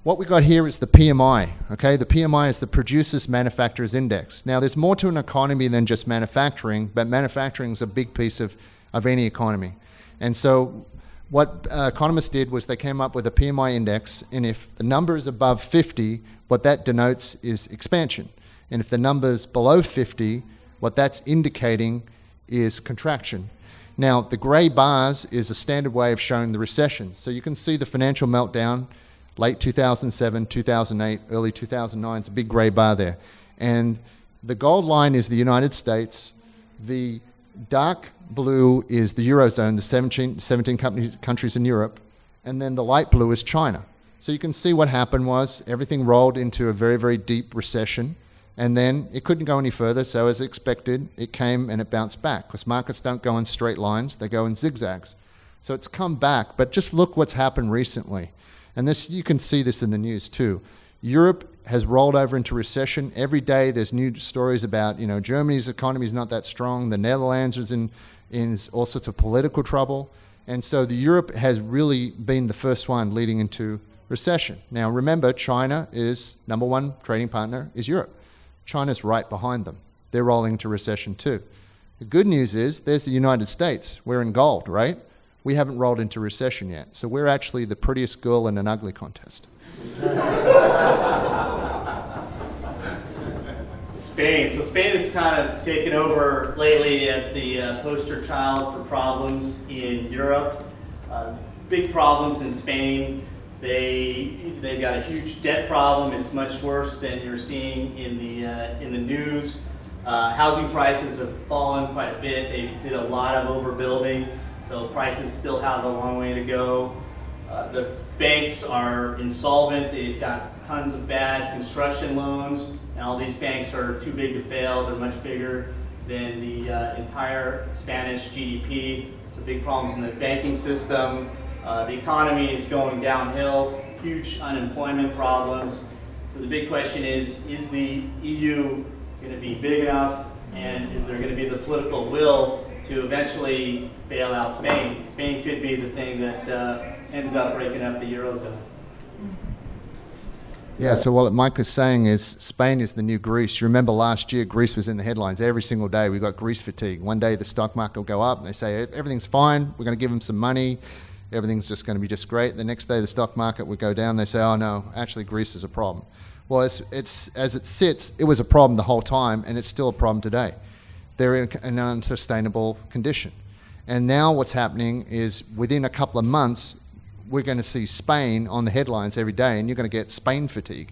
What we got here is the PMI, okay? The PMI is the Producers Manufacturers Index. Now, there's more to an economy than just manufacturing, but manufacturing is a big piece of any economy. And so what economists did was they came up with a PMI index, and if the number is above 50, what that denotes is expansion. And if the number is below 50, what that's indicating is contraction. Now, the gray bars is a standard way of showing the recession. So you can see the financial meltdown, late 2007, 2008, early 2009, it's a big gray bar there. And the gold line is the United States. The dark blue is the Eurozone, the 17 countries in Europe. And then the light blue is China. So you can see what happened was everything rolled into a very, very deep recession. And then it couldn't go any further, so as expected, it came and it bounced back. Because markets don't go in straight lines, they go in zigzags. So it's come back, but just look what's happened recently. And this, you can see this in the news too. Europe has rolled over into recession. Every day there's new stories about, Germany's economy is not that strong. The Netherlands is in all sorts of political trouble. And so Europe has really been the first one leading into recession. Now remember, China is number one trading partner is Europe. China's right behind them. They're rolling into recession too. The good news is there's the United States. We're in gold, right? We haven't rolled into recession yet. So we're actually the prettiest girl in an ugly contest. Spain. So Spain has kind of taken over lately as the poster child for problems in Europe. Big problems in Spain. They've got a huge debt problem. It's much worse than you're seeing in the news. Housing prices have fallen quite a bit. They did a lot of overbuilding. So prices still have a long way to go. The banks are insolvent. They've got tons of bad construction loans. And all these banks are too big to fail. They're much bigger than the entire Spanish GDP. So big problems in the banking system. The economy is going downhill. Huge unemployment problems. So the big question is the EU going to be big enough? And is there going to be the political will to eventually bail out Spain? Spain could be the thing that ends up breaking up the Eurozone. Yeah, so what Mike was saying is Spain is the new Greece. You remember last year, Greece was in the headlines every single day. We got Greece fatigue. One day the stock market will go up and they say, everything's fine, we're going to give them some money, everything's just going to be just great. The next day the stock market would go down, they say, oh no, actually Greece is a problem. Well, as it sits, it was a problem the whole time, and it's still a problem today. They're in an unsustainable condition. And now what's happening is within a couple of months, we're going to see Spain on the headlines every day, and you're going to get Spain fatigue.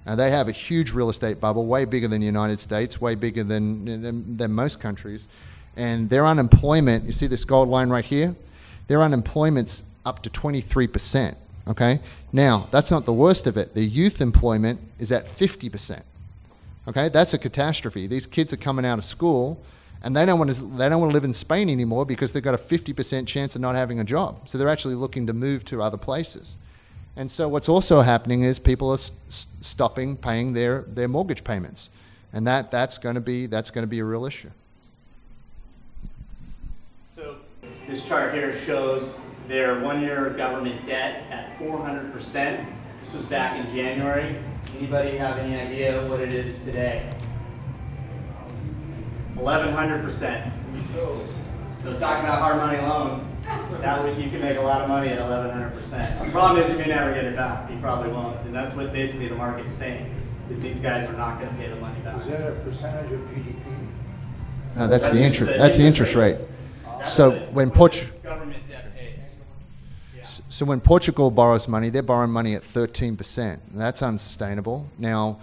They have a huge real estate bubble, way bigger than the United States, way bigger than most countries. And their unemployment, you see this gold line right here? Their unemployment's up to 23%, okay? Now, that's not the worst of it. The youth employment is at 50%, okay? That's a catastrophe. These kids are coming out of school, and they don't want to live in Spain anymore because they've got a 50% chance of not having a job. So they're actually looking to move to other places. And so what's also happening is people are stopping paying their mortgage payments, and that's going to be a real issue. So this chart here shows their one-year government debt at 400%. This was back in January. Anybody have any idea what it is today? 1,100%. So talking about hard money loan, you can make a lot of money at 1,100%. The problem is you may never get it back. You probably won't. And that's what basically the market's saying, is these guys are not going to pay the money back. Is that a percentage of GDP? No, that's the interest. That's the interest rate. So when government debt pays. Yeah. So when Portugal borrows money, they're borrowing money at 13%. That's unsustainable. Now,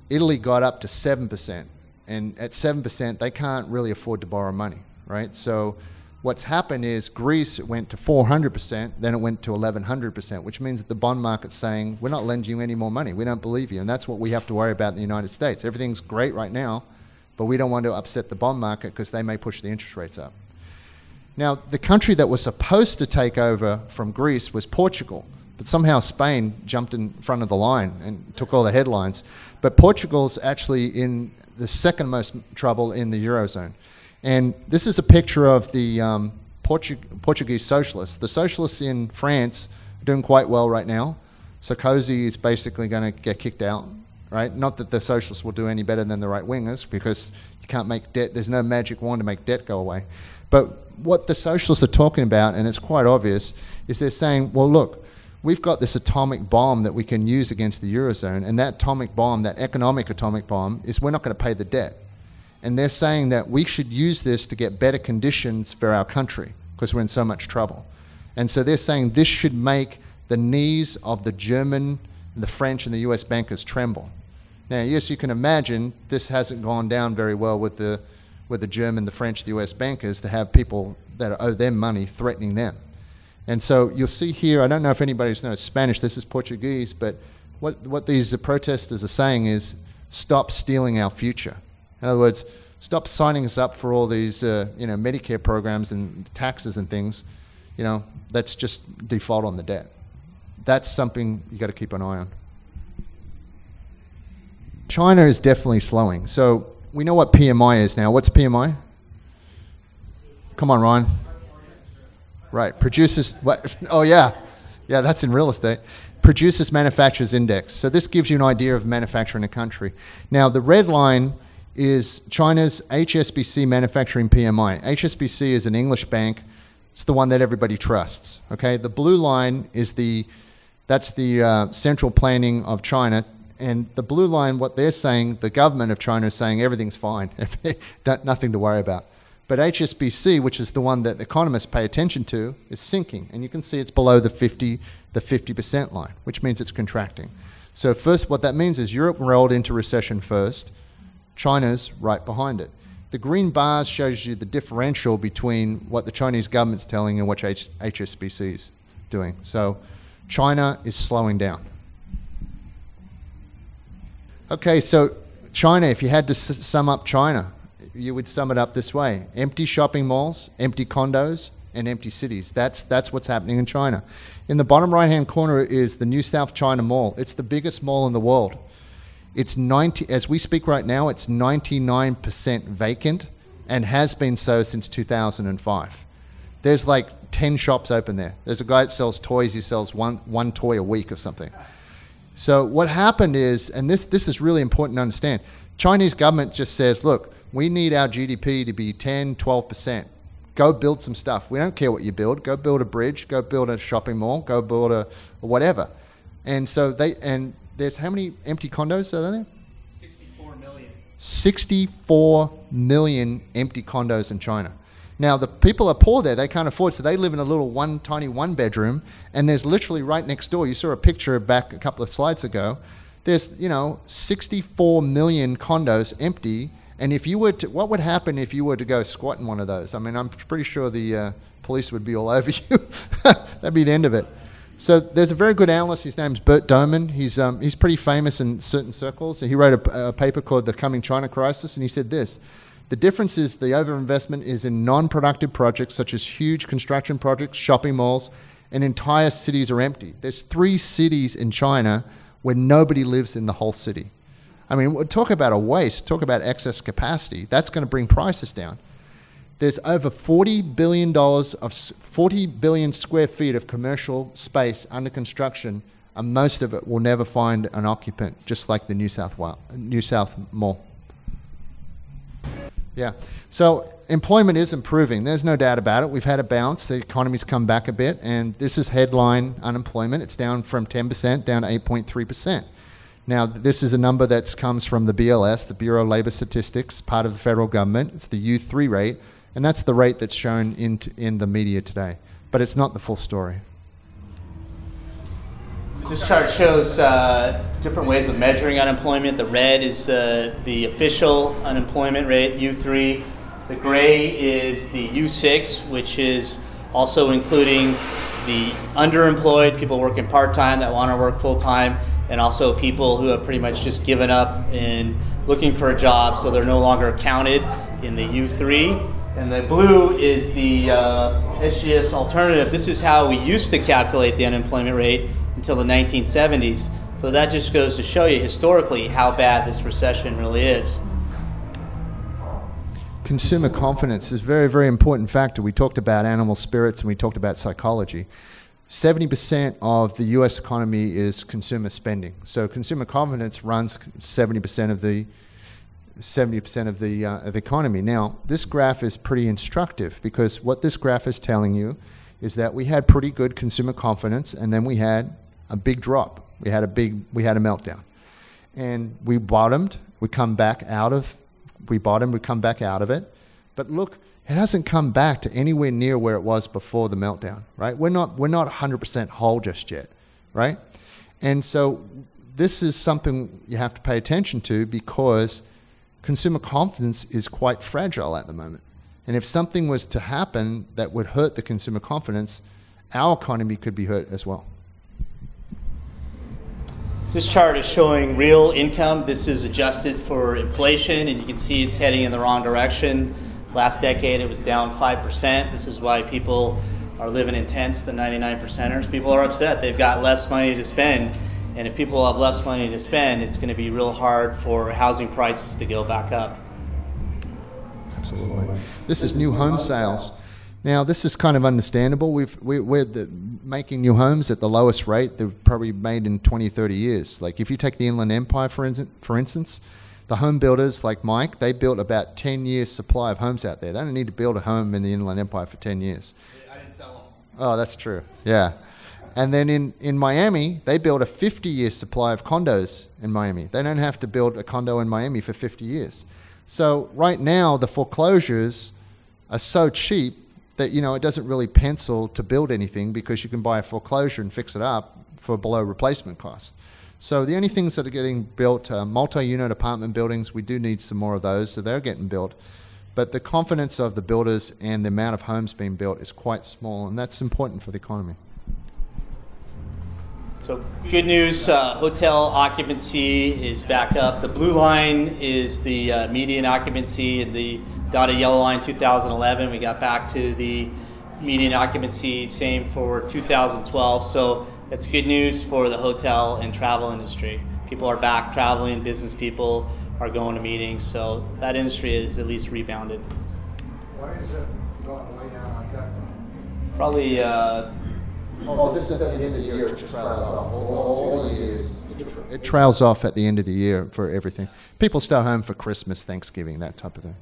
Italy got up to 7%. And at 7%, they can't really afford to borrow money, right? So what's happened is Greece went to 400%, then it went to 1,100%, which means that the bond market's saying, we're not lending you any more money. We don't believe you. And that's what we have to worry about in the United States. Everything's great right now, but we don't want to upset the bond market because they may push the interest rates up. Now, the country that was supposed to take over from Greece was Portugal. But somehow Spain jumped in front of the line and took all the headlines. But Portugal's actually in the second most trouble in the Eurozone. And this is a picture of the Portuguese socialists. The socialists in France are doing quite well right now. Sarkozy is basically going to get kicked out, right? Not that the socialists will do any better than the right-wingers, because you can't make debt, there's no magic wand to make debt go away. But what the socialists are talking about, and it's quite obvious, is they're saying, well, look, we've got this atomic bomb that we can use against the Eurozone, and that atomic bomb, that economic atomic bomb, is we're not going to pay the debt. And they're saying that we should use this to get better conditions for our country, because we're in so much trouble. And so they're saying this should make the knees of the German, the French, and the US bankers tremble. Now, yes, you can imagine this hasn't gone down very well with the German, the French, the US bankers to have people that owe them money threatening them. And so you'll see here, I don't know if anybody knows Spanish, this is Portuguese, but what these protesters are saying is, stop stealing our future. In other words, stop signing us up for all these Medicare programs and taxes and things. Let's just default on the debt. That's something you got to keep an eye on. China is definitely slowing. So we know what PMI is now. What's PMI? Come on, Ryan. Right, producers, what? Oh yeah, that's in real estate. Producers Manufacturers Index. So this gives you an idea of manufacturing a country. Now the red line is China's HSBC manufacturing PMI. HSBC is an English bank. It's the one that everybody trusts. Okay, the blue line is that's the central planning of China, and the blue line, what they're saying, the government of China is saying everything's fine, nothing to worry about. But HSBC, which is the one that economists pay attention to, is sinking. And you can see it's below the 50% line, which means it's contracting. So first, what that means is Europe rolled into recession first. China's right behind it. The green bars shows you the differential between what the Chinese government's telling and what HSBC is doing. So China is slowing down. Okay, so China, if you had to sum up China, you would sum it up this way: empty shopping malls, empty condos, and empty cities. That's what's happening in China. In the bottom right-hand corner is the New South China Mall. It's the biggest mall in the world. It's as we speak right now, it's 99% vacant and has been so since 2005. There's like 10 shops open there. There's a guy that sells toys. He sells one toy a week or something. So what happened is, and this is really important to understand, Chinese government just says, look, we need our GDP to be 10, 12%. Go build some stuff. We don't care what you build. Go build a bridge. Go build a shopping mall. Go build a whatever. And so there's how many empty condos are there? 64 million. 64 million empty condos in China. Now, the people are poor there. They can't afford, so they live in a little tiny one-bedroom, and there's literally right next door, you saw a picture back a couple of slides ago, there's, 64 million condos empty, and if you were to, what would happen if you were to go squat in one of those? I mean, I'm pretty sure the police would be all over you. That'd be the end of it. So there's a very good analyst. His name's Burt Diamond. He's pretty famous in certain circles. He wrote a paper called The Coming China Crisis, and he said this: the difference is the overinvestment is in non-productive projects such as huge construction projects, shopping malls, and entire cities are empty. There's 3 cities in China where nobody lives in the whole city. I mean, talk about a waste, talk about excess capacity. That's going to bring prices down. There's over $40 billion of 40 billion square feet of commercial space under construction, and most of it will never find an occupant, just like the New South Mall. Yeah, so employment is improving. There's no doubt about it. We've had a bounce. The economy's come back a bit, and this is headline unemployment. It's down from 10% down to 8.3%. Now, this is a number that comes from the BLS, the Bureau of Labor Statistics, part of the federal government. It's the U3 rate, and that's the rate that's shown in the media today. But it's not the full story. This chart shows different ways of measuring unemployment. The red is the official unemployment rate, U3. The gray is the U6, which is also including the underemployed, people working part-time that want to work full-time, and also people who have pretty much just given up and looking for a job, so they're no longer counted in the U3. And the blue is the SGS alternative. This is how we used to calculate the unemployment rate until the 1970s. So that just goes to show you historically how bad this recession really is. Consumer confidence is a very, very important factor. We talked about animal spirits and we talked about psychology. 70% of the U.S. economy is consumer spending. So consumer confidence runs 70% of the economy. Now, this graph is pretty instructive because what this graph is telling you is that we had pretty good consumer confidence, and then we had a big drop. We had a meltdown, and we bottomed. We come back out of. We bottomed. We come back out of it, but look, it hasn't come back to anywhere near where it was before the meltdown. Right? We're not 100% whole just yet, right? And so this is something you have to pay attention to because consumer confidence is quite fragile at the moment. And if something was to happen that would hurt the consumer confidence, our economy could be hurt as well. This chart is showing real income. This is adjusted for inflation, and you can see it's heading in the wrong direction. Last decade, it was down 5%. This is why people are living in tents, the 99%ers. People are upset. They've got less money to spend. And if people have less money to spend, it's going to be real hard for housing prices to go back up. Absolutely. This is new home sales. Now, this is kind of understandable. We're making new homes at the lowest rate they've probably made in 20, 30 years. Like if you take the Inland Empire, for instance, the home builders like Mike, they built about 10 years supply of homes out there. They don't need to build a home in the Inland Empire for 10 years. I didn't sell them. Oh, that's true. Yeah. And then in Miami, they build a 50-year supply of condos in Miami. They don't have to build a condo in Miami for 50 years. So right now, the foreclosures are so cheap that, you know, it doesn't really pencil to build anything because you can buy a foreclosure and fix it up for below replacement cost. So the only things that are getting built are multi-unit apartment buildings. We do need some more of those, so they're getting built. But the confidence of the builders and the amount of homes being built is quite small, and that's important for the economy. So good news, hotel occupancy is back up. The blue line is the median occupancy, and the dotted yellow line 2011. We got back to the median occupancy, same for 2012. So that's good news for the hotel and travel industry. People are back traveling, business people are going to meetings, so that industry is at least rebounded. Why is it going way down like that? Probably this is at the end of the year, it just trails off. All years, it trails off at the end of the year for everything. People stay home for Christmas, Thanksgiving, that type of thing.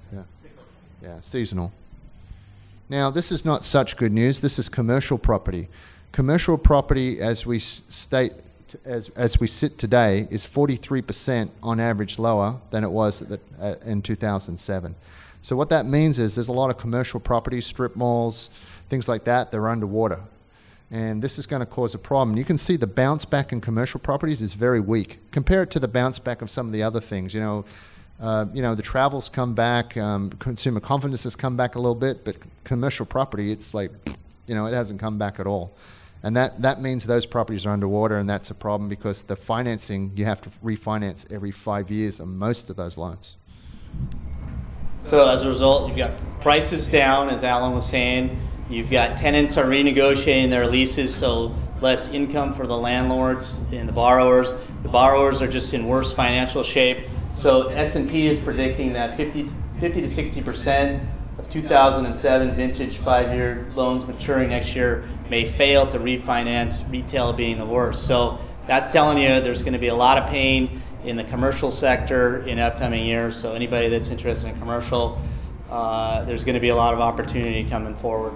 Yeah, seasonal. Now, this is not such good news. This is commercial property. Commercial property, as we sit today, is 43% on average lower than it was in 2007. So what that means is there's a lot of commercial properties, strip malls, things like that, they're underwater. And this is going to cause a problem. You can see the bounce back in commercial properties is very weak. Compare it to the bounce back of some of the other things. The travel's come back, consumer confidence has come back a little bit, but commercial property, it's like, it hasn't come back at all. And that means those properties are underwater, and that's a problem because the financing, you have to refinance every 5 years on most of those loans. So as a result, you've got prices down, as Allan was saying. You've got tenants are renegotiating their leases, so less income for the landlords and the borrowers. The borrowers are just in worse financial shape. So S&P is predicting that 50 to 60% of 2007 vintage 5-year loans maturing next year may fail to refinance, retail being the worst. So that's telling you there's going to be a lot of pain in the commercial sector in upcoming years. So anybody that's interested in commercial, there's going to be a lot of opportunity coming forward.